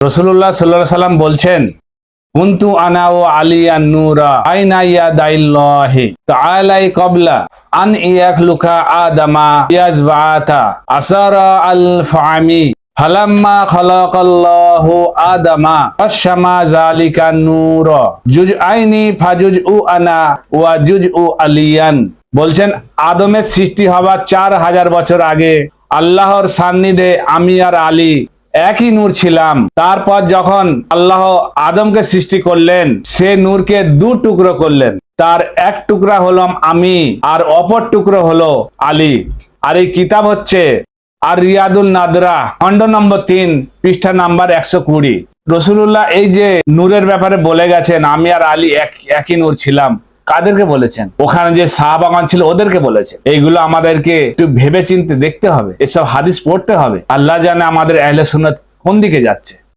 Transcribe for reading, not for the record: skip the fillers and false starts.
রাসূলুল্লাহ সাল্লাল্লাহু আলাইহি সাল্লাম বলছেন, কুনতু আনা ওয়া আলিয়ান নূরা আইনা ইয়াদাইল্লাহি তাআলাই ক্বাবলা আন ইয়াখলুকা আদামা ইয়াজবাতা আসারা আল ফামি ফালাম্মা খালাকাল্লাহু আদামা ফাশামা যালিকা নূর জুজআইনি ফাজুজউ আনা ওয়া জুজউ আলিয়ান। বলছেন, আদমের সৃষ্টি হবার 4000 বছর আগে আল্লাহর সান্নিধ্যে আমি আর আলী একই নূর ছিলাম। তারপর যখন আল্লাহ আদমকে সৃষ্টি করলেন, সে নূরকে 2 টুকরো করলেন। তার এক টুকরা হলাম আমি আর অপর টুকরো হলো আলী। আর এই কিতাব হচ্ছে আর রিয়াদুল নাদরা, খণ্ড নম্বর 3, পৃষ্ঠা নাম্বার 120। রাসূলুল্লাহ এই যে নূরের ব্যাপারে বলে গেছেন, আমি আর আলী একই নূর ছিলাম, কাদেরকে বলেছেন? ওখানে যে সাহাবাগণ ছিল ওদেরকে বলেছে। এইগুলো আমাদেরকে একটু ভেবে চিন্তে দেখতে হবে, এসব হাদিস পড়তে হবে। আল্লাহ জানে আমাদের আহলে সুন্নাত কোন দিকে যাচ্ছে।